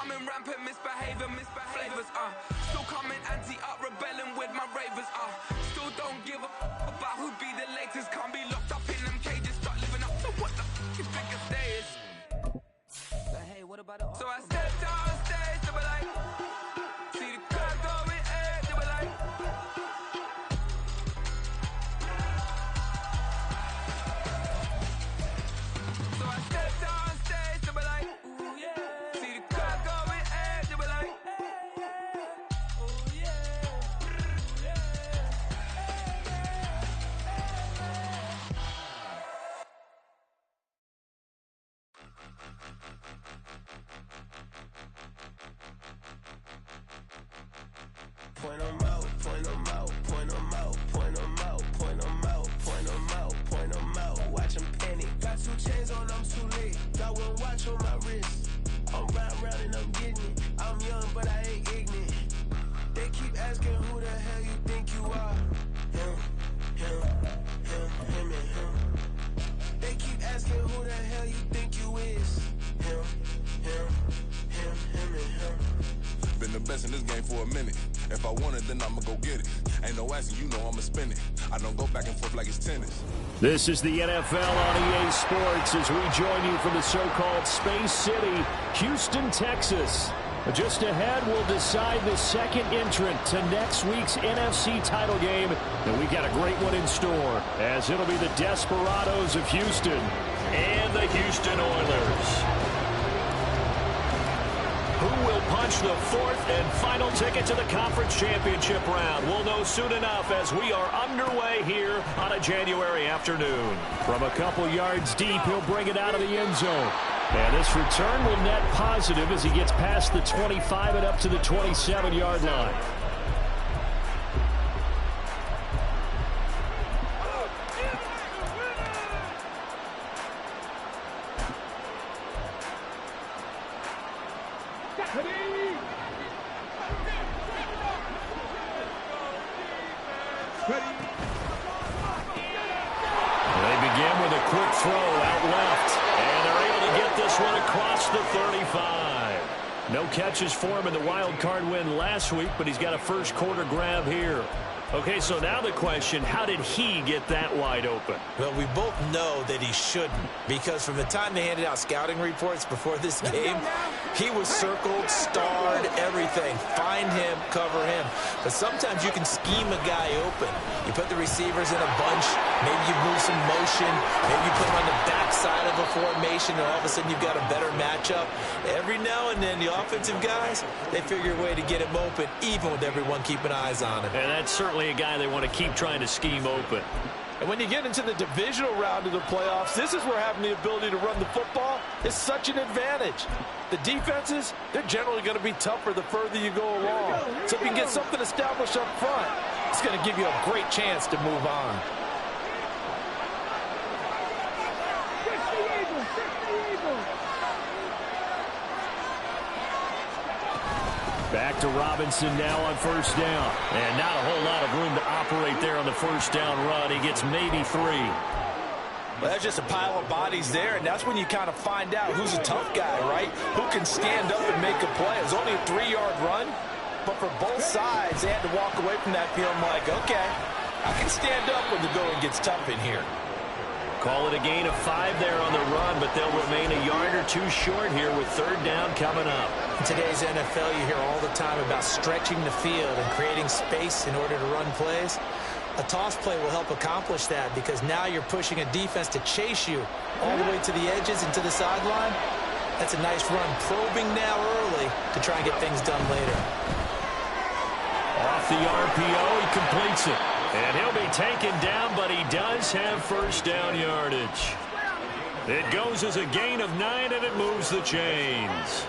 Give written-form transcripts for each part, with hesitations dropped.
coming rampant, misbehavers, still coming anti-up, rebelling with my ravers, still don't give a about who be the latest. Can't be locked up in them cages, start living up to what the f*** is biggest day is. But hey, what about it? So I stepped out on stage, they were like, see the crowd going air, they were like, so I stepped out on stage, they were like, ooh yeah, see the crowd going air, they were like, ooh yeah, Point 'em out, point 'em out, point 'em out, point 'em out, point 'em out, point 'em out, point 'em out. Watch 'em panic. Got 2 chains on, I'm too late. Got 1 watch on my wrist. I'm round and I'm getting it. I'm young, but I ain't ignorant. They keep asking who the hell you think you are. Him, and him. They keep asking who the hell you think you is. Him, and him. Been the best in this game for a minute. If I want it, then I'ma go get it. Ain't no asking, you know I'ma spin it. I don't go back and forth like it's tennis. This is the NFL on EA Sports as we join you from the so-called Space City, Houston, Texas. Just ahead, we'll decide the second entrant to next week's NFC title game. And we've got a great one in store, as it'll be the Desperados of Houston and the Houston Oilers. Who will punch the 4th and final ticket to the conference championship round? We'll know soon enough as we are underway here on a January afternoon. From a couple yards deep, he'll bring it out of the end zone. And this return will net positive as he gets past the 25 and up to the 27-yard line. They begin with a quick throw out left, and they're able to get this one across the 35. No catches for him in the wild card win last week, but he's got a first quarter grab here. Okay, so now the question, how did he get that wide open? Well, we both know that he shouldn't, because from the time they handed out scouting reports before this game, he was circled, starred, everything. Find him, cover him. But sometimes you can scheme a guy open. You put the receivers in a bunch, maybe you move some motion, maybe you put him on the backside of a formation, and all of a sudden you've got a better matchup. Every now and then, the offensive guys, they figure a way to get him open, even with everyone keeping eyes on him. And that's certainly a guy they want to keep trying to scheme open. And when you get into the divisional round of the playoffs, this is where having the ability to run the football is such an advantage. The defenses, they're generally going to be tougher the further you go along. So if you can get something established up front, it's going to give you a great chance to move on. Back to Robinson now on first down. And not a whole lot of room to operate there on the first down run. He gets maybe 3. Well, that's just a pile of bodies there, and that's when you kind of find out who's a tough guy, right? Who can stand up and make a play. It was only a 3-yard run, but for both sides, they had to walk away from that feeling like, okay, I can stand up when the going gets tough in here. Call it a gain of 5 there on the run, but they'll remain a yard or 2 short here with third down coming up. In today's NFL, you hear all the time about stretching the field and creating space in order to run plays. A toss play will help accomplish that because now you're pushing a defense to chase you all the way to the edges and to the sideline. That's a nice run, probing now early to try and get things done later. Off the RPO, he completes it. And he'll be taken down, but he does have first down yardage. It goes as a gain of 9, and it moves the chains.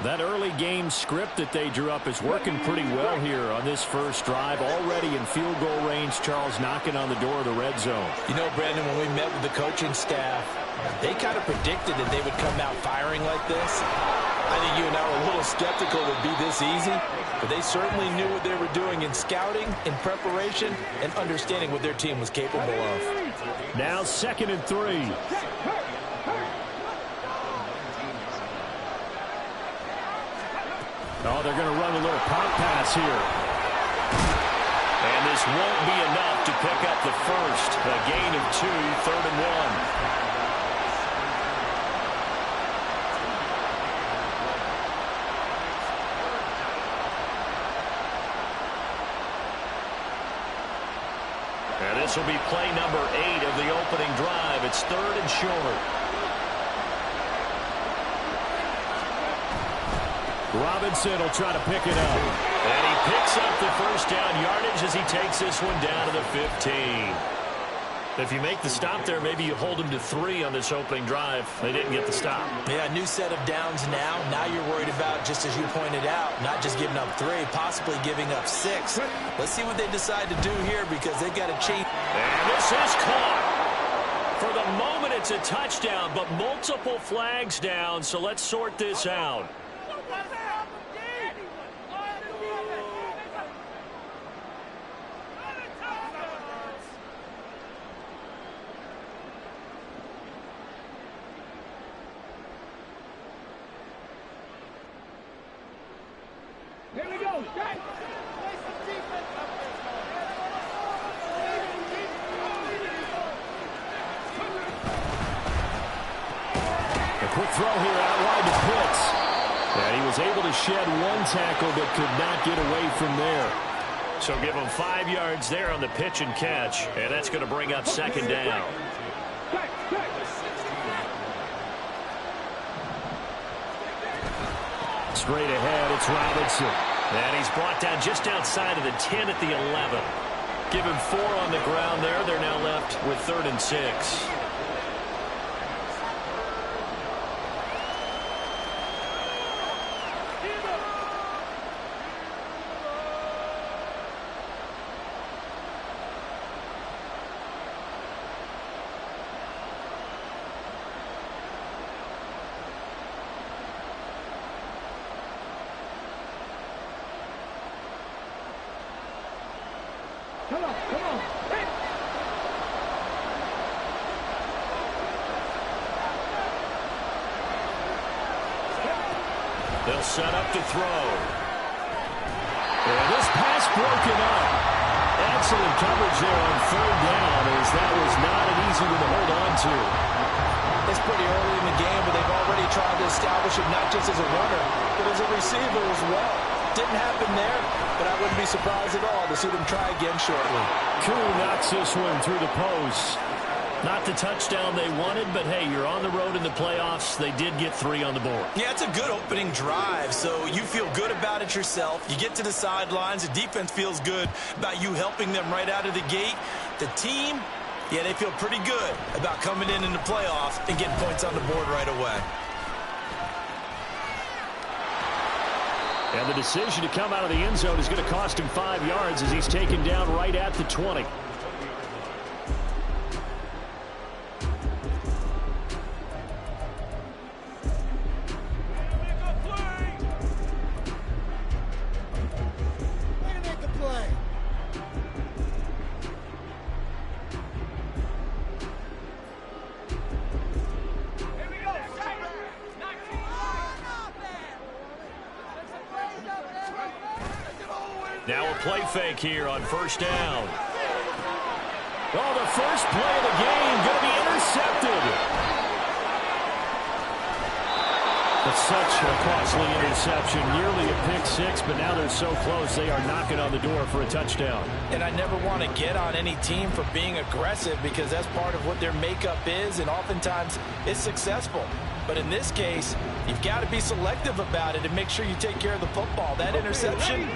That early game script that they drew up is working pretty well here on this first drive. Already in field goal range, Charles knocking on the door of the red zone. You know, Brandon, when we met with the coaching staff, they kind of predicted that they would come out firing like this. I think you and I were a little skeptical it would be this easy, but they certainly knew what they were doing in scouting, in preparation, and understanding what their team was capable of. Now 2nd and 3. Oh, they're going to run a little pop pass here. And this won't be enough to pick up the first. A gain of 2, 3rd and 1. And this will be play number 8 of the opening drive. It's 3rd and short. Robinson will try to pick it up. And he picks up the first down yardage as he takes this one down to the 15. If you make the stop there, maybe you hold him to 3 on this opening drive. They didn't get the stop. Yeah, new set of downs now. Now you're worried about, just as you pointed out, not just giving up 3, possibly giving up 6. Let's see what they decide to do here because they've got to cheat. And this is caught. For the moment, it's a touchdown, but multiple flags down, so let's sort this out. Here we go. A quick throw here out wide to Pitts. And he was able to shed 1 tackle but could not get away from there. So give him 5 yards there on the pitch and catch. And that's going to bring up 2nd down. Straight ahead, it's Robinson. And he's brought down just outside of the 10 at the 11. Give him 4 on the ground there. They're now left with 3rd and 6. Come on. Hey. They'll set up to throw. And this pass broken up. Excellent coverage there on 3rd down as that was not an easy one to hold on to. It's pretty early in the game, but they've already tried to establish it not just as a runner, but as a receiver as well. Didn't happen there, but I wouldn't be surprised at all to see them try again shortly. Koo knocks this one through the post. Not the touchdown they wanted, but hey, you're on the road in the playoffs. They did get 3 on the board. Yeah, it's a good opening drive, so you feel good about it yourself. You get to the sidelines. The defense feels good about you helping them right out of the gate. The team, yeah, they feel pretty good about coming in the playoffs and getting points on the board right away. And the decision to come out of the end zone is going to cost him 5 yards as he's taken down right at the 20. Now a play fake here on 1st down. Oh, the first play of the game going to be intercepted. It's such a costly interception, nearly a pick 6, but now they're so close they are knocking on the door for a touchdown. And I never want to get on any team for being aggressive because that's part of what their makeup is, and oftentimes it's successful. But in this case, you've got to be selective about it and make sure you take care of the football. That interception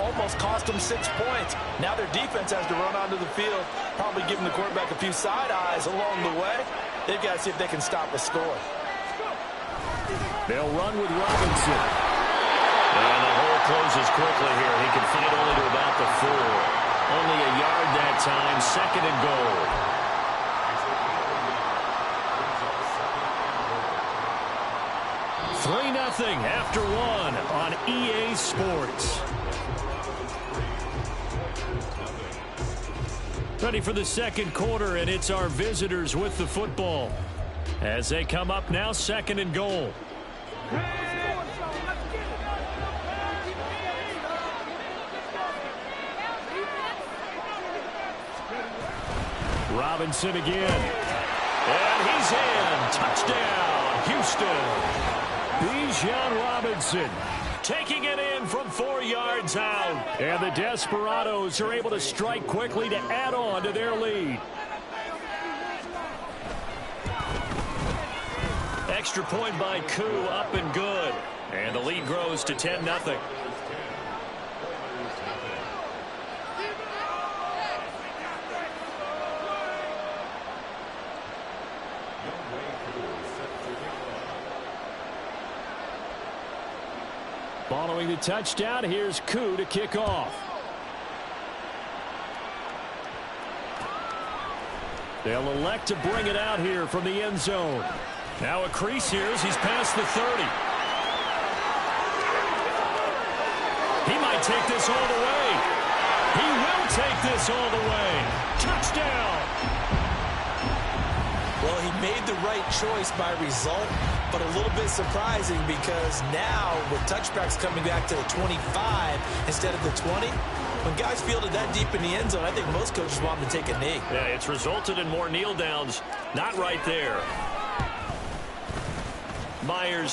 almost cost them 6 points. Now their defense has to run onto the field, probably giving the quarterback a few side eyes along the way. They've got to see if they can stop a score. They'll run with Robinson. And the hole closes quickly here. He can find only to about the 4. Only a yard that time. 2nd and goal. Nothing after 1 on EA Sports. Ready for the 2nd quarter, and it's our visitors with the football. As they come up now, 2nd and goal. Robinson again. And he's in. Touchdown, Houston. Bijan Robinson taking it in from 4 yards out. And the Desperados are able to strike quickly to add on to their lead. Extra point by Koo, up and good. And the lead grows to 10-0. Following the touchdown, here's Koo to kick off. They'll elect to bring it out here from the end zone. Now a crease here as he's past the 30. He might take this all the way. He will take this all the way. Touchdown. Well, he made the right choice by result, but a little bit surprising because now with touchbacks coming back to the 25 instead of the 20, when guys fielded that deep in the end zone, I think most coaches want them to take a knee. Yeah, it's resulted in more kneel downs. Not right there. Myers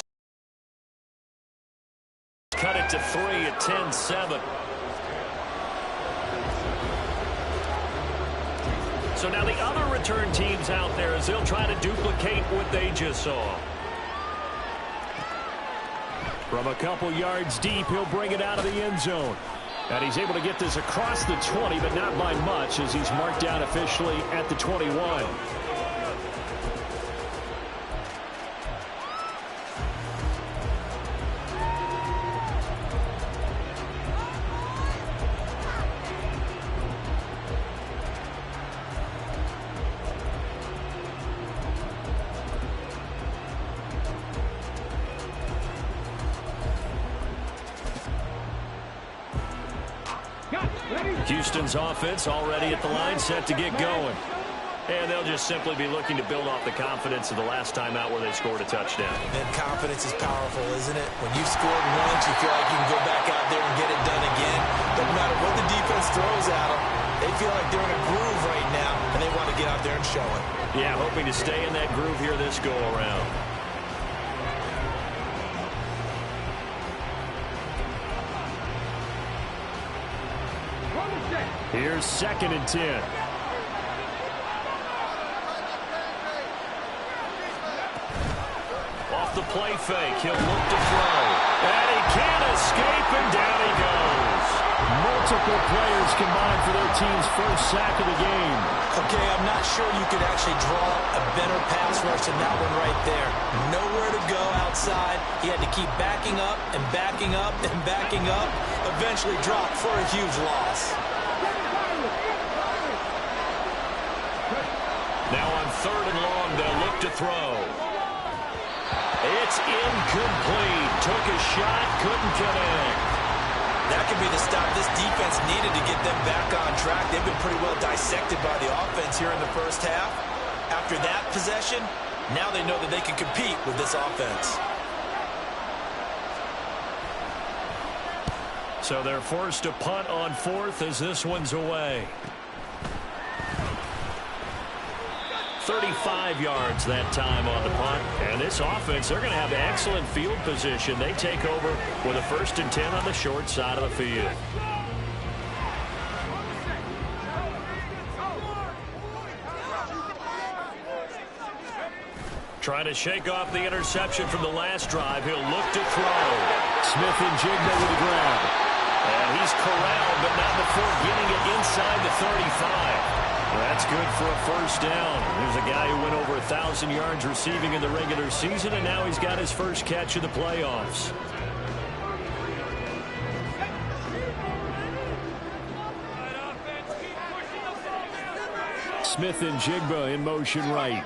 cut it to 3 at 10-7. So now the other return teams out there as they'll try to duplicate what they just saw. From a couple yards deep, he'll bring it out of the end zone. And he's able to get this across the 20, but not by much as he's marked down officially at the 21. Houston's offense already at the line, set to get going. And they'll just simply be looking to build off the confidence of the last time out where they scored a touchdown. And confidence is powerful, isn't it? When you've scored once, you feel like you can go back out there and get it done again. No matter what the defense throws at them, they feel like they're in a groove right now, and they want to get out there and show it. Yeah, hoping to stay in that groove here this go-around. Here's 2nd and 10. Off the play fake, he'll look to throw. And he can't escape, and down he goes. Multiple players combined for their team's first sack of the game. Okay, I'm not sure you could actually draw a better pass rush than that one right there. Nowhere to go outside. He had to keep backing up and backing up and backing up. Eventually dropped for a huge loss. Now on 3rd and long, they'll look to throw. It's incomplete. Took a shot, couldn't get in. That could be the stop this defense needed to get them back on track. They've been pretty well dissected by the offense here in the first half. After that possession, now they know that they can compete with this offense. So they're forced to punt on 4th as this one's away. 35 yards that time on the punt. And this offense, they're going to have excellent field position. They take over with a 1st and 10 on the short side of the field. Trying to shake off the interception from the last drive. He'll look to throw. Smith and Jigba with the ground. And he's corralled, but not before getting it inside the 35. That's good for a 1st down. There's a guy who went over 1,000 yards receiving in the regular season, and now he's got his first catch of the playoffs. Smith and Jigba in motion right.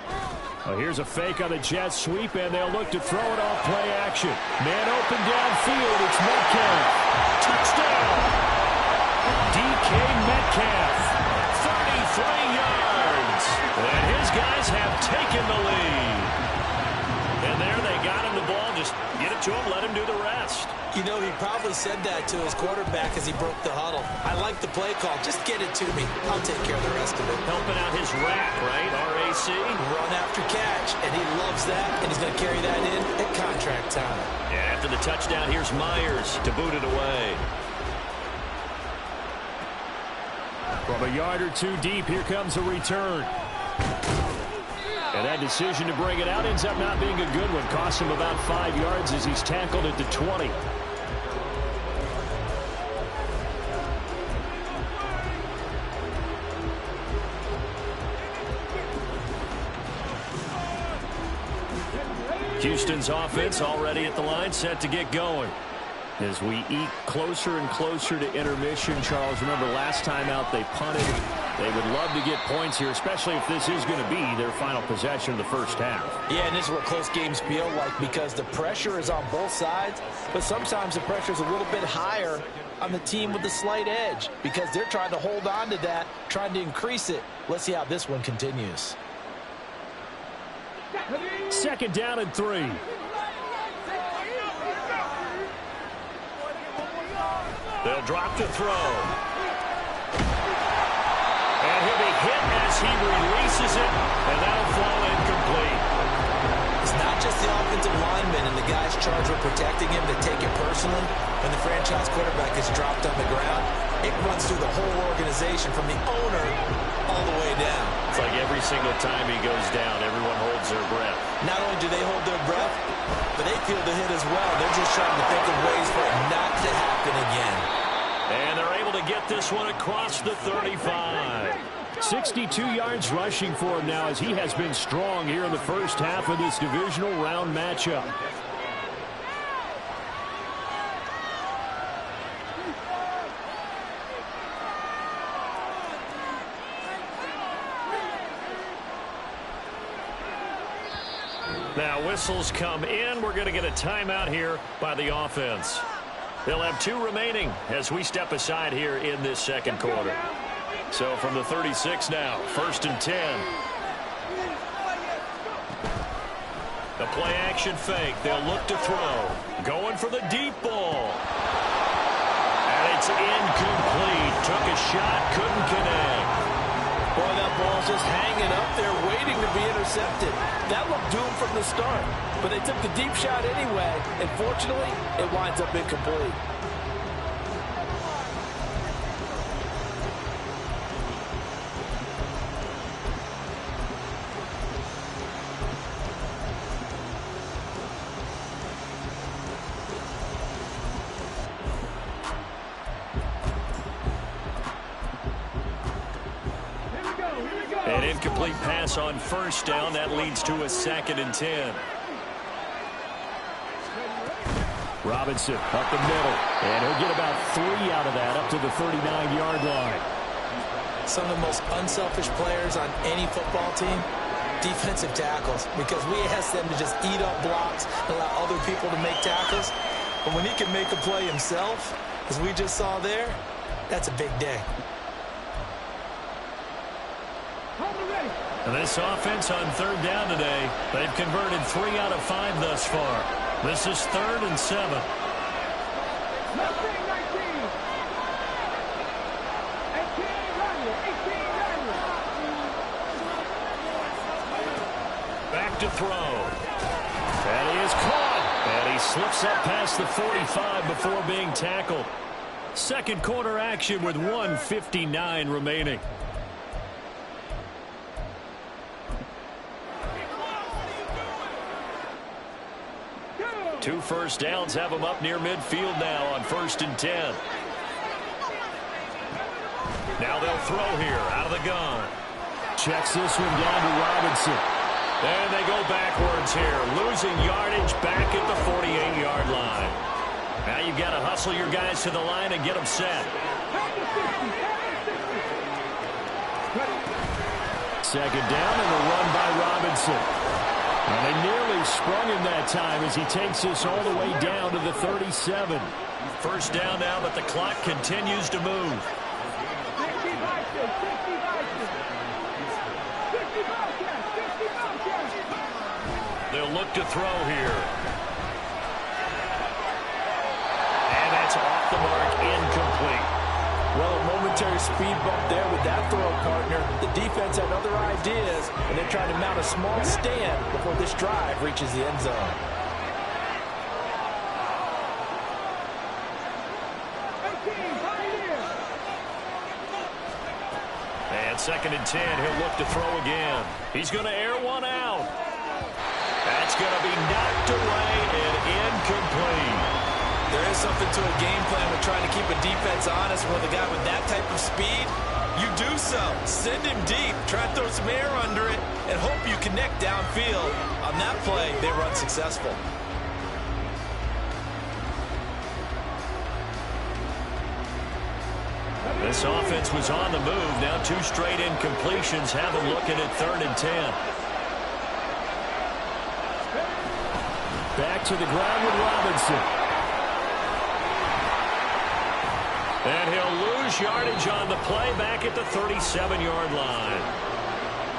Here's a fake on the jet sweep, and they'll look to throw it off play action. Man open downfield. It's Metcalf. Touchdown. DK Metcalf. 33 yards. And his guys have taken the lead. And there they got him the ball. Just get it to him, let him do the rest. You know, he probably said that to his quarterback as he broke the huddle. I like the play call. Just get it to me. I'll take care of the rest of it. Helping out his rack, right? RAC. Run after catch, and he loves that, and he's going to carry that in at contract time. And after the touchdown, here's Myers to boot it away. From a yard or two deep, here comes a return. And that decision to bring it out ends up not being a good one. Costs him about 5 yards as he's tackled at the 20. Houston's offense already at the line, set to get going. As we eat closer and closer to intermission, Charles, remember last time out they punted. They would love to get points here, especially if this is going to be their final possession of the first half. Yeah, and this is what close games feel like because the pressure is on both sides, but sometimes the pressure is a little bit higher on the team with the slight edge because they're trying to hold on to that, trying to increase it. Let's see how this one continues. Second down and 3. They'll drop to throw. And he'll be hit as he releases it, and that'll fall incomplete. It's not just the offensive linemen and the guys charged with protecting him that take it personally. When the franchise quarterback is dropped on the ground, it runs through the whole organization from the owner all the way down. It's like every single time he goes down, everyone holds their breath. Not only do they hold their breath, but they feel the hit as well. They're just trying to think of ways for it not to happen again. And they're able to get this one across the 35. 62 yards rushing for him now as he has been strong here in the first half of this divisional round matchup. Now whistles come in. We're going to get a timeout here by the offense. They'll have 2 remaining as we step aside here in this second quarter. So from the 36 now, 1st and 10. The play action fake. They'll look to throw. Going for the deep ball. And it's incomplete. Took a shot, couldn't connect. Boy, that ball's just hanging up there waiting to be intercepted. That looked doomed from the start, but they took the deep shot anyway, and fortunately, it winds up incomplete. An incomplete pass on 1st down. That leads to a 2nd and 10. Robinson up the middle. And he'll get about 3 out of that up to the 39-yard line. Some of the most unselfish players on any football team, defensive tackles, because we ask them to just eat up blocks and allow other people to make tackles. But when he can make a play himself, as we just saw there, that's a big day. And this offense on 3rd down today, they've converted 3 out of 5 thus far. This is 3rd and 7. Back to throw. And he is caught. And he slips up past the 45 before being tackled. Second quarter action with 1:59 remaining. Two first downs have them up near midfield now on 1st and 10. Now they'll throw here out of the gun. Checks this one down to Robinson. And they go backwards here, losing yardage back at the 48-yard line. Now you've got to hustle your guys to the line and get them set. Second down and a run by Robinson. And they nearly sprung him that time as he takes this all the way down to the 37. First down now, but the clock continues to move. They'll look to throw here. the mark, incomplete. Well, a momentary speed bump there with that throw, partner. The defense had other ideas, and they're trying to mount a small stand before this drive reaches the end zone. And 2nd and 10, he'll look to throw again. He's going to air one out. That's going to be knocked away and incomplete. There is something to a game plan with trying to keep a defense honest with a guy with that type of speed. You do so. Send him deep. Try to throw some air under it and hope you connect downfield. On that play, they run successful. This offense was on the move. Now 2 straight incompletions have them looking at 3rd and 10. Back to the ground with Robinson. And he'll lose yardage on the play back at the 37-yard line.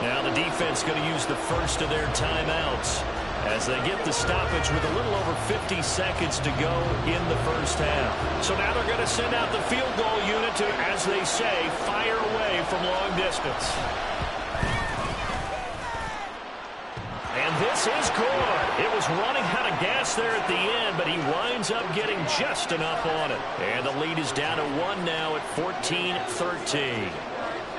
Now the defense going to use the first of their timeouts as they get the stoppage with a little over 50 seconds to go in the first half. So now they're going to send out the field goal unit to, as they say, fire away from long distance. And this is good. It was running out of gas there at the end, but he winds up getting just enough on it. And the lead is down to 1 now at 14-13.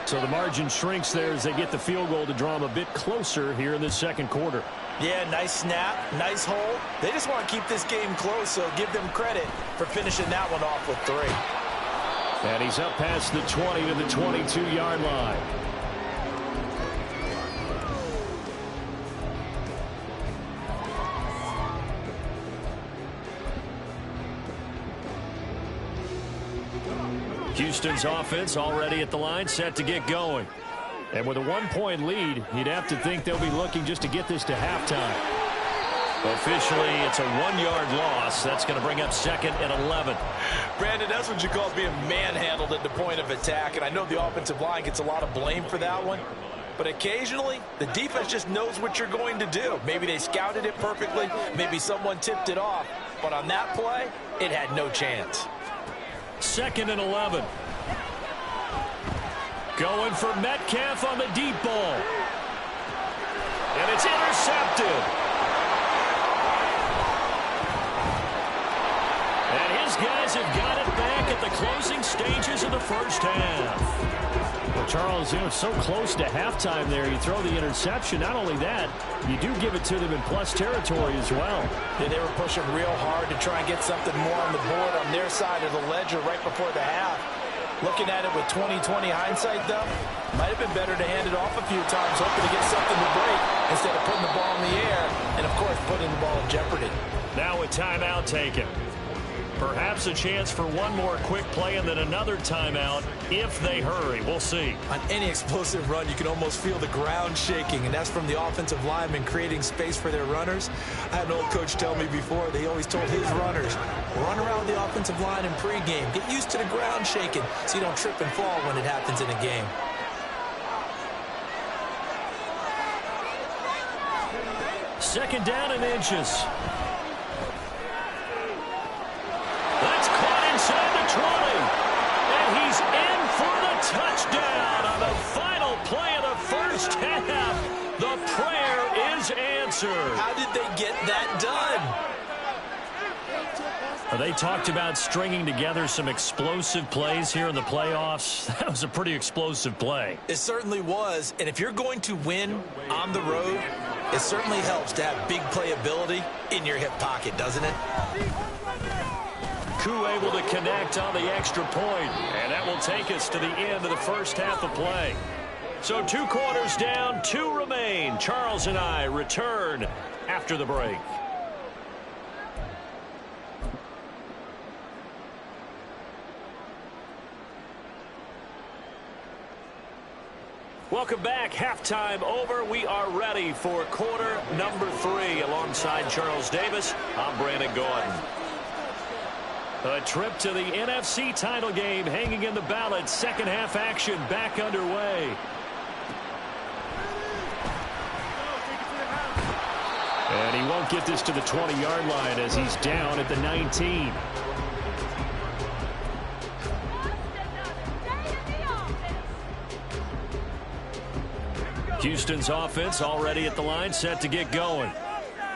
So the margin shrinks there as they get the field goal to draw them a bit closer here in the second quarter. Yeah, nice snap, nice hold. They just want to keep this game close, so give them credit for finishing that one off with 3. And he's up past the 20 to the 22-yard line. Houston's offense already at the line, set to get going. And with a 1-point lead, you'd have to think they'll be looking just to get this to halftime. Officially, it's a 1-yard loss. That's going to bring up 2nd and 11. Brandon, that's what you call being manhandled at the point of attack. And I know the offensive line gets a lot of blame for that one. But occasionally, the defense just knows what you're going to do. Maybe they scouted it perfectly. Maybe someone tipped it off. But on that play, it had no chance. 2nd and 11. Going for Metcalf on the deep ball. And it's intercepted. And his guys have got it back at the closing stages of the first half. Well, Charles, you know, so close to halftime there. You throw the interception. Not only that, you do give it to them in plus territory as well. Yeah, they were pushing real hard to try and get something more on the board on their side of the ledger right before the half. Looking at it with 20/20 hindsight, though, might have been better to hand it off a few times, hoping to get something to break instead of putting the ball in the air and, of course, putting the ball in jeopardy. Now a timeout taken. Perhaps a chance for one more quick play and then another timeout if they hurry. We'll see. On any explosive run, you can almost feel the ground shaking, and that's from the offensive linemen creating space for their runners. I had an old coach tell me before, they always told his runners, run around the offensive line in pregame. Get used to the ground shaking so you don't trip and fall when it happens in a game. Second down and inches. That's caught inside the 20. And he's in for the touchdown on the final play of the first half. The prayer is answered. How did they get that done? They talked about stringing together some explosive plays here in the playoffs. That was a pretty explosive play. It certainly was. And if you're going to win on the road, it certainly helps to have big playability in your hip pocket, doesn't it? Koo able to connect on the extra point, and that will take us to the end of the first half of play. So 2 quarters down, 2 remain. Charles and I return after the break. Welcome back. Halftime over. We are ready for quarter number 3. Alongside Charles Davis, I'm Brandon Gordon. A trip to the NFC title game hanging in the balance. Second half action back underway. And he won't get this to the 20-yard line as he's down at the 19. Houston's offense already at the line, set to get going.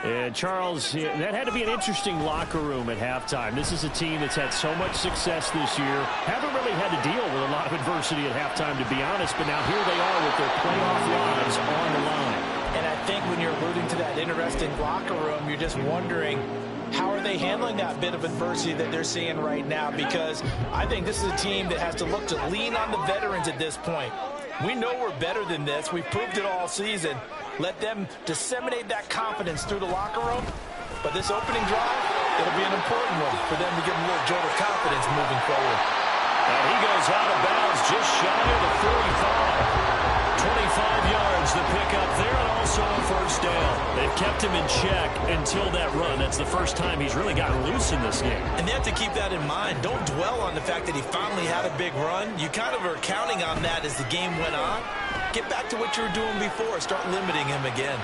And Charles, that had to be an interesting locker room at halftime. This is a team that's had so much success this year. Haven't really had to deal with a lot of adversity at halftime, to be honest. But now here they are with their playoff lives on the line. And I think when you're alluding to that interesting locker room, you're just wondering, how are they handling that bit of adversity that they're seeing right now? Because I think this is a team that has to look to lean on the veterans at this point. We know we're better than this. We've proved it all season. Let them disseminate that confidence through the locker room. But this opening drive, it'll be an important one for them to give them a little jolt of confidence moving forward. And he goes out of bounds just shy of the 45. 25 yards to pick up there, and also a first down. They've kept him in check until that run. That's the first time he's really gotten loose in this game. And they have to keep that in mind. Don't dwell on the fact that he finally had a big run. You kind of are counting on that as the game went on. Get back to what you were doing before. Start limiting him again.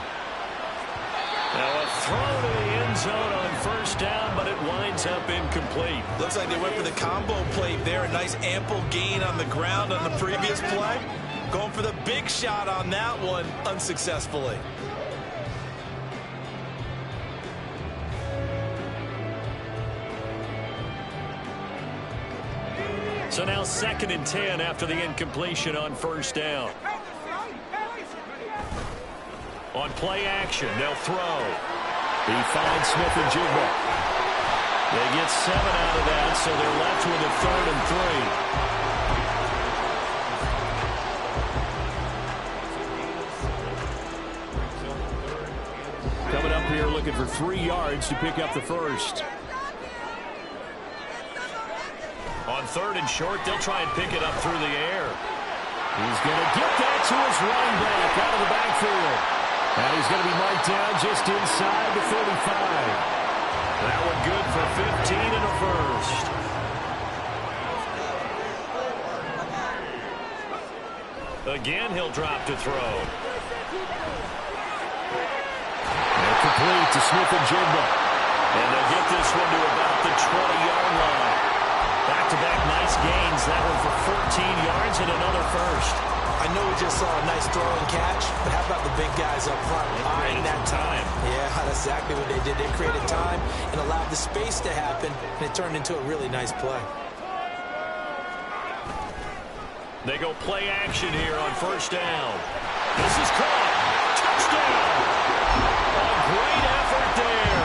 Now a throw to the end zone on first down, but it winds up incomplete. Looks like they went for the combo play there. A nice ample gain on the ground on the previous play. Going for the big shot on that one unsuccessfully. So now 2nd and 10 after the incompletion on first down. On play action, they'll throw. He finds Smith and Jigba. They get 7 out of that, so they're left with a 3rd and 3. Coming up here looking for 3 yards to pick up the first. On 3rd and short, they'll try and pick it up through the air. He's going to get that to his running back out of the backfield. And he's going to be marked down just inside the 35. That one good for 15 and a first. Again, he'll drop to throw. And complete to Smith and Jigba. And they'll get this one to about the 20-yard line. Back-to-back nice gains. That one for 14 yards and another first. I know we just saw a nice throw and catch, but how about the big guys up front buying that time? Yeah, that's exactly what they did. They created time and allowed the space to happen, and it turned into a really nice play. They go play action here on first down. This is caught. Touchdown. A great effort there.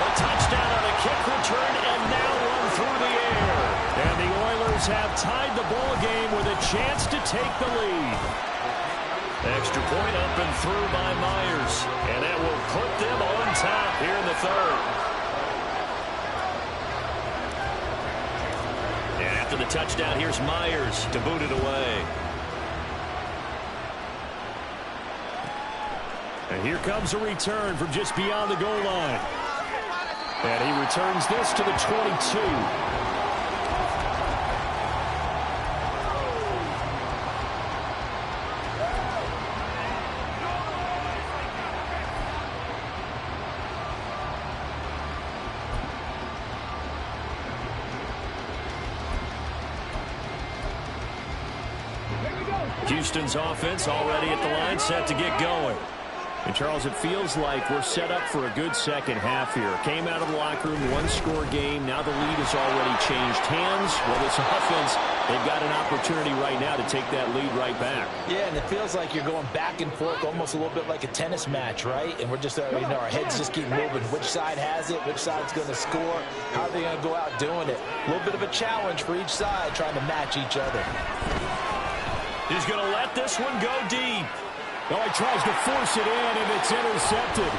A touchdown on a kick return and now one through the air. And the Oilers have tied the ball game with a chance to take the lead. Extra point up and through by Myers. And that will put them on top here in the 3rd. And after the touchdown, here's Myers to boot it away. And here comes a return from just beyond the goal line. And he returns this to the 22. Houston's offense already at the line, set to get going. And, Charles, it feels like we're set up for a good second half here. Came out of the locker room, one-score game. Now the lead has already changed hands. Well, this offense, they've got an opportunity right now to take that lead right back. Yeah, and it feels like you're going back and forth, almost a little bit like a tennis match, right? And we're just, our heads just keep moving. Which side has it? Which side's going to score? How are they going to go out doing it? A little bit of a challenge for each side, trying to match each other. He's going to let this one go deep. Oh, he tries to force it in, and it's intercepted.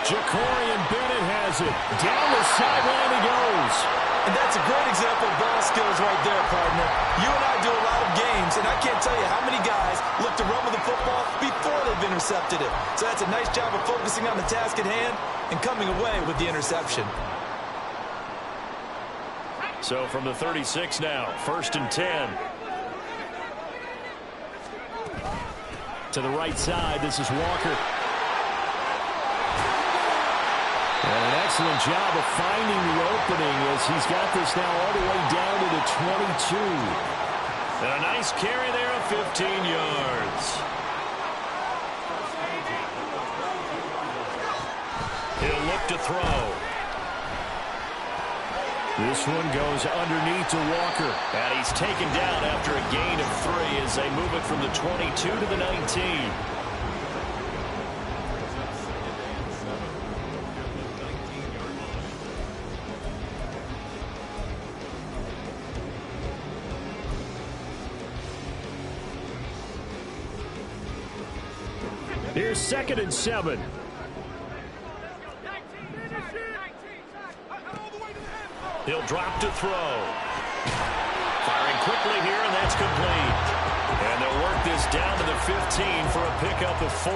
Jacorian Bennett has it. Down the sideline he goes. And that's a great example of ball skills right there, partner. You and I do a lot of games, and I can't tell you how many guys look to run with the football before they've intercepted it. So that's a nice job of focusing on the task at hand and coming away with the interception. So from the 36 now, 1st and 10. To the right side, this is Walker. And an excellent job of finding the opening as he's got this now all the way down to the 22. And a nice carry there of 15 yards. back to throw. This one goes underneath to Walker. And he's taken down after a gain of 3 as they move it from the 22 to the 19. Here's 2nd and 7. He'll drop to throw. Firing quickly here, and that's complete. And they'll work this down to the 15 for a pickup of 4.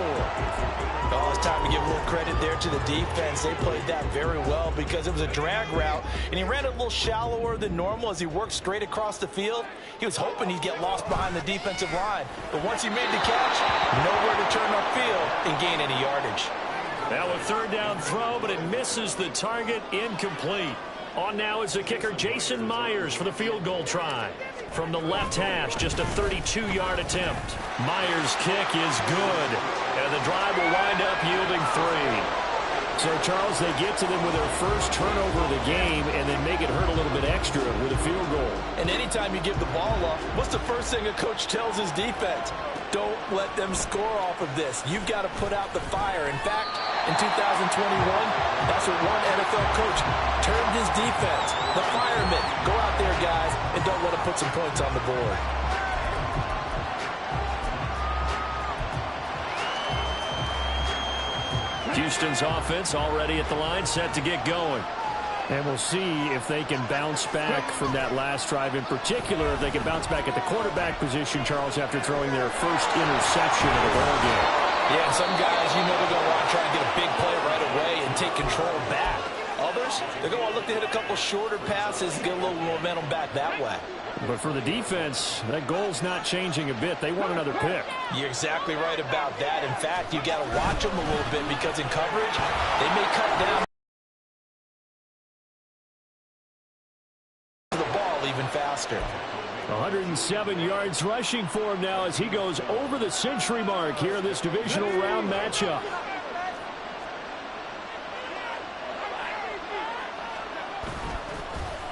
Oh, it's time to give a little credit there to the defense. They played that very well because it was a drag route, and he ran it a little shallower than normal as he worked straight across the field. He was hoping he'd get lost behind the defensive line, but once he made the catch, nowhere to turn upfield and gain any yardage. Now a 3rd down throw, but it misses the target, incomplete. On now is the kicker, Jason Myers, for the field goal try. From the left hash, just a 32-yard attempt. Myers' kick is good, and the drive will wind up yielding 3. So, Charles, they get to them with their first turnover of the game and then make it hurt a little bit extra with a field goal. And anytime you give the ball up, what's the first thing a coach tells his defense? Don't let them score off of this. You've got to put out the fire. In fact, in 2021, that's what one NFL coach termed his defense. The firemen. Go out there, guys, and don't let them put some points on the board. Houston's offense already at the line, set to get going. And we'll see if they can bounce back from that last drive. In particular, if they can bounce back at the quarterback position, Charles, after throwing their first interception of the ball game. Yeah, and some guys, you know they're going to want to try and get a big play right away and take control back. Others, they're going to look to hit a couple shorter passes and get a little momentum back that way. But for the defense, that goal's not changing a bit. They want another pick. You're exactly right about that. In fact, you got to watch them a little bit because in coverage, they may cut down the ball even faster. 107 yards rushing for him now as he goes over the century mark here in this divisional round matchup.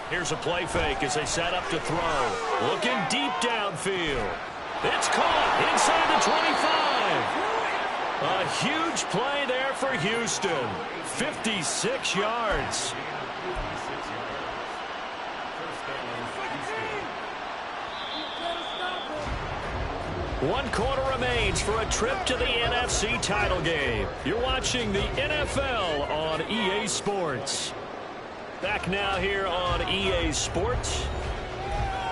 Here's a play fake as they set up to throw. Looking deep downfield. It's caught inside the 25. A huge play there for Houston. 56 yards. One quarter remains for a trip to the NFC title game. You're watching the NFL on EA Sports. Back now here on EA Sports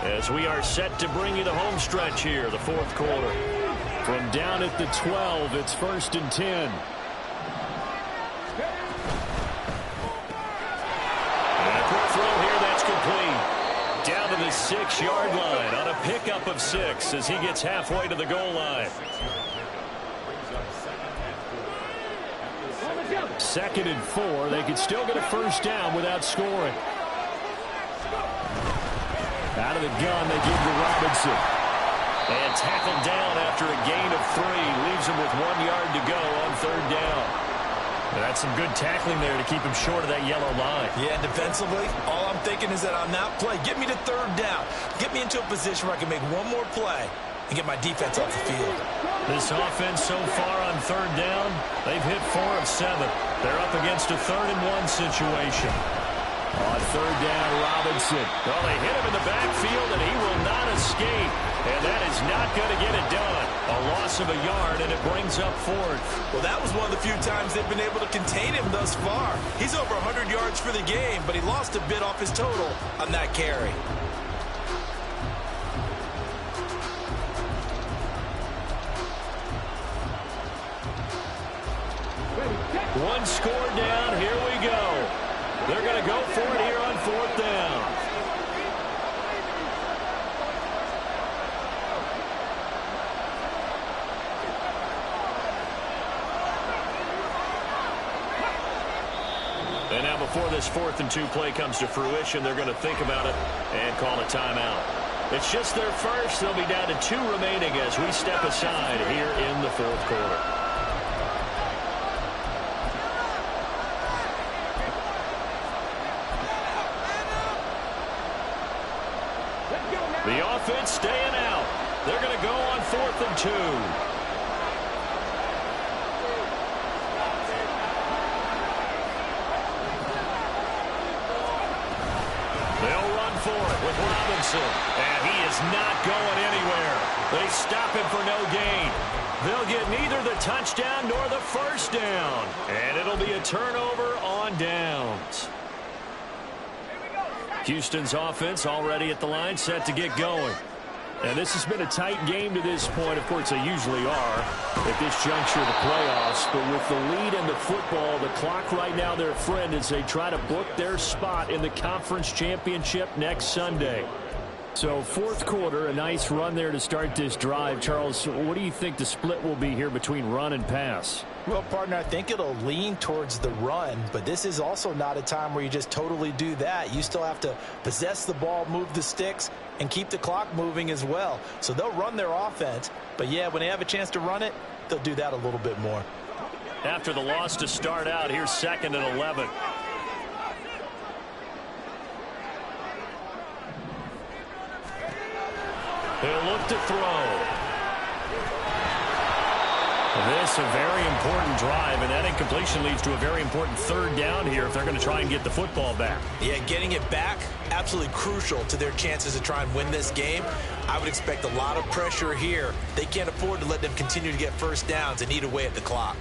as we are set to bring you the home stretch here, the 4th quarter. From down at the 12, it's 1st and 10. And a quick throw here, that's complete. Down to the 6-yard line on a pickup of 6 as he gets halfway to the goal line. 2nd and 4. They could still get a first down without scoring. Out of the gun, they give to Robinson. And tackled down after a gain of 3. Leaves him with 1 yard to go on 3rd down. That's some good tackling there to keep him short of that yellow line. Yeah, defensively, all I'm thinking is that on that play, get me to 3rd down. Get me into a position where I can make one more play and get my defense off the field. This offense so far on 3rd down, they've hit 4 of 7. They're up against a 3rd and 1 situation. On 3rd down, Robinson. Well, they hit him in the backfield, and he will not escape. And that is not going to get it done. A loss of a yard, and it brings up 4th. Well, that was one of the few times they've been able to contain him thus far. He's over 100 yards for the game, but he lost a bit off his total on that carry. One score down. Here we go. They're going to go for it here on 4th down. And now before this 4th and 2 play comes to fruition, they're going to think about it and call a timeout. It's just their first. They'll be down to 2 remaining as we step aside here in the 4th quarter. The offense staying out. They're going to go on 4th and 2. They'll run for it with Robinson. And he is not going anywhere. They stop him for no gain. They'll get neither the touchdown nor the first down. And it'll be a turnover on downs. Houston's offense already at the line, set to get going. And this has been a tight game to this point. Of course, they usually are at this juncture of the playoffs. But with the lead in the football, the clock right now their friend as they try to book their spot in the conference championship next Sunday. So 4th quarter, a nice run there to start this drive. Charles, what do you think the split will be here between run and pass? Well, partner, I think it'll lean towards the run, but this is also not a time where you just totally do that. You still have to possess the ball, move the sticks, and keep the clock moving as well. So they'll run their offense, but yeah, when they have a chance to run it, they'll do that a little bit more. After the loss to start out, here's 2nd and 11. He'll look to throw. This a very important drive, and that incompletion leads to a very important 3rd down here if they're going to try and get the football back. Yeah, getting it back, absolutely crucial to their chances to try and win this game. I would expect a lot of pressure here. They can't afford to let them continue to get first downs and eat away at the clock.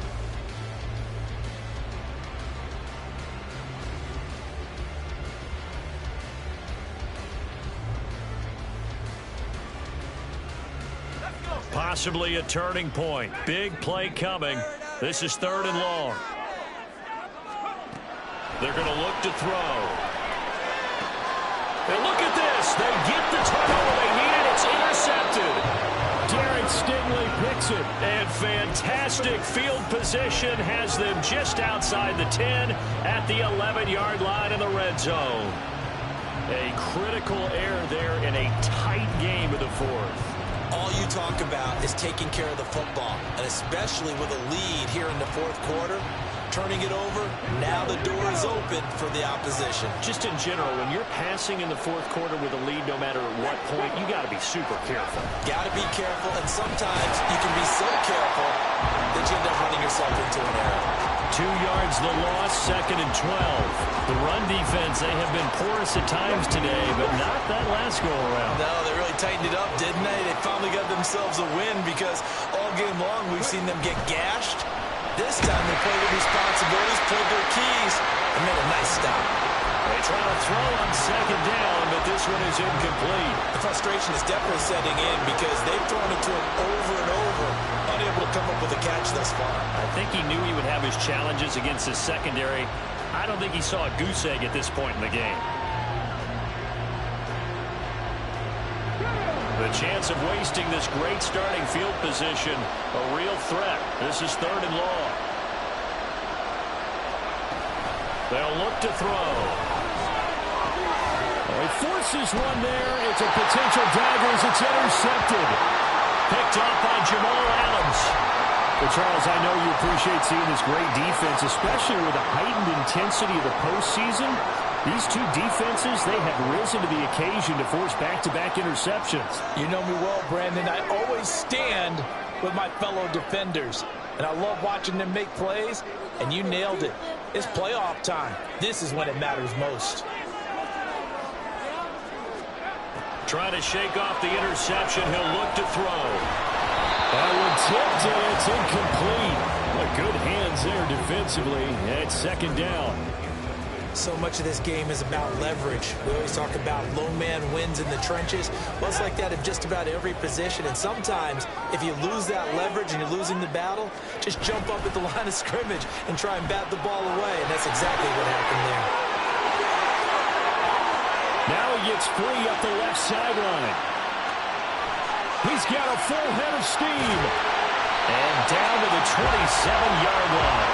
Possibly a turning point. Big play coming. This is 3rd and long. They're going to look to throw. And look at this. They get the turnover they needed. It's intercepted. Derek Stingley picks it. And fantastic field position has them just outside the 10 at the 11-yard line in the red zone. A critical error there in a tight game of the 4th. All you talk about is taking care of the football, and especially with a lead here in the 4th quarter, turning it over, now the door is open for the opposition. Just in general, when you're passing in the 4th quarter with a lead, no matter at what point, you got to be super careful. Got to be careful, and sometimes you can be so careful that you end up running yourself into an error. 2 yards the loss, 2nd and 12. The run defense, they have been porous at times today, but not that last go-around. No, they really tightened it up, didn't they? They finally got themselves a win because all game long we've seen them get gashed. This time they played their responsibilities, played their keys, and made a nice stop. They try to throw on 2nd down, but this one is incomplete. The frustration is definitely setting in because they've thrown it to him over and over, unable to come up with a catch thus far. I think he knew he would have his challenges against his secondary. I don't think he saw a goose egg at this point in the game. The chance of wasting this great starting field position, a real threat. This is 3rd and long. They'll look to throw. He forces one there. It's a potential dagger as it's intercepted. Picked off by Jamal Adams. But Charles, I know you appreciate seeing this great defense, especially with the heightened intensity of the postseason. These two defenses, they have risen to the occasion to force back-to-back interceptions. You know me well, Brandon. I always stand with my fellow defenders. And I love watching them make plays, and you nailed it. It's playoff time. This is when it matters most. Trying to shake off the interception. He'll look to throw. That one tipped, and it's incomplete. Good hands there defensively. And it's 2nd down. So much of this game is about leverage. We always talk about low man wins in the trenches. Well, it's like that in just about every position. And sometimes, if you lose that leverage and you're losing the battle, just jump up at the line of scrimmage and try and bat the ball away. And that's exactly what happened there. Now he gets free up the left sideline. He's got a full head of steam. And down to the 27-yard line.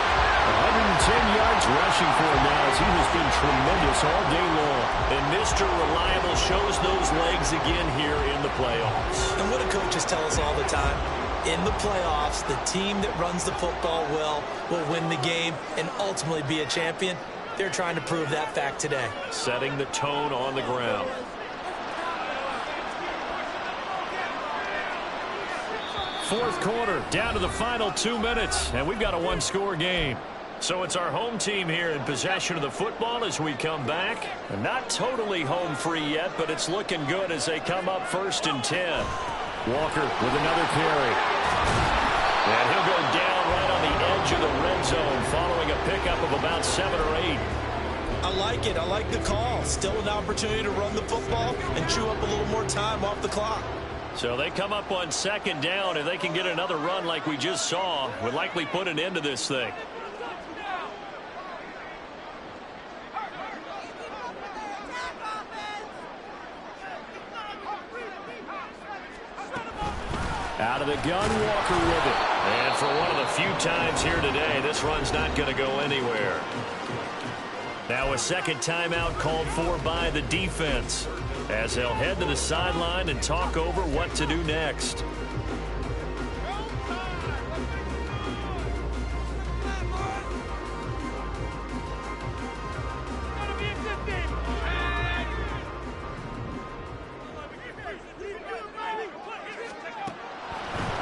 110 yards rushing for him now as he has been tremendous all day long. And Mr. Reliable shows those legs again here in the playoffs. And what do coaches tell us all the time? In the playoffs, the team that runs the football well will win the game and ultimately be a champion. They're trying to prove that fact today. Setting the tone on the ground. fourth quarter, down to the final 2 minutes, and we've got a one-score game. So it's our home team here in possession of the football as we come back. And not totally home free yet, but it's looking good as they come up 1st and 10. Walker with another carry. And he'll go down right on the edge of the red zone following a pickup of about 7 or 8. I like it. I like the call. Still an opportunity to run the football and chew up a little more time off the clock. So they come up on 2nd down. If they can get another run like we just saw, would likely put an end to this thing. Out of the gun, Walker with it. And for one of the few times here today, this run's not going to go anywhere. Now a second timeout called for by the defense as they'll head to the sideline and talk over what to do next.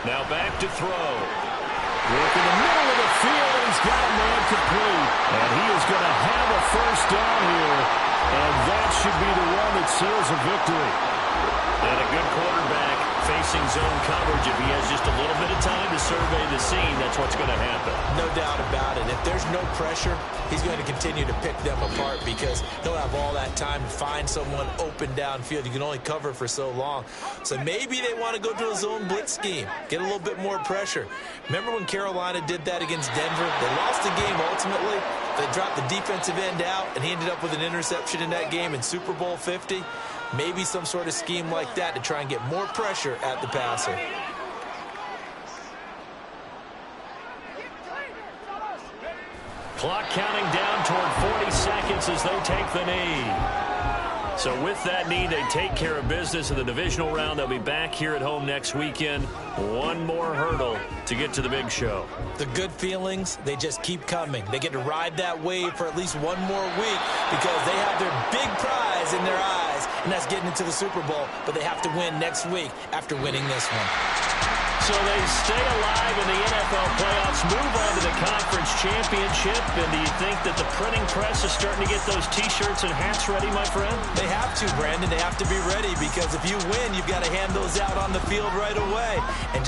Now back to throw. Work in the middle of the field, and he's got a man complete. And he is going to have a first down here. And that should be the one that seals a victory. And a good quarterback facing zone coverage. If he has just a little bit of time to survey the scene, that's what's going to happen. No doubt about it. If there's no pressure, he's going to continue to pick them apart because he'll have all that time to find someone open downfield. You can only cover for so long. So maybe they want to go to a zone blitz scheme, get a little bit more pressure. Remember when Carolina did that against Denver? They lost the game ultimately. They dropped the defensive end out, and he ended up with an interception in that game in Super Bowl 50. Maybe some sort of scheme like that to try and get more pressure at the passer. Clock counting down toward 40 seconds as they take the knee. So with that knee, they take care of business in the divisional round. They'll be back here at home next weekend. One more hurdle to get to the big show. The good feelings, they just keep coming. They get to ride that wave for at least one more week because they have their big prize in their eyes, and that's getting into the Super Bowl. But they have to win next week after winning this one. So they stay alive in the NFL playoffs, move on to the conference championship. And do you think that the printing press is starting to get those T-shirts and hats ready, my friend? They have to, Brandon. They have to be ready because if you win, you've got to hand those out on the field right away. And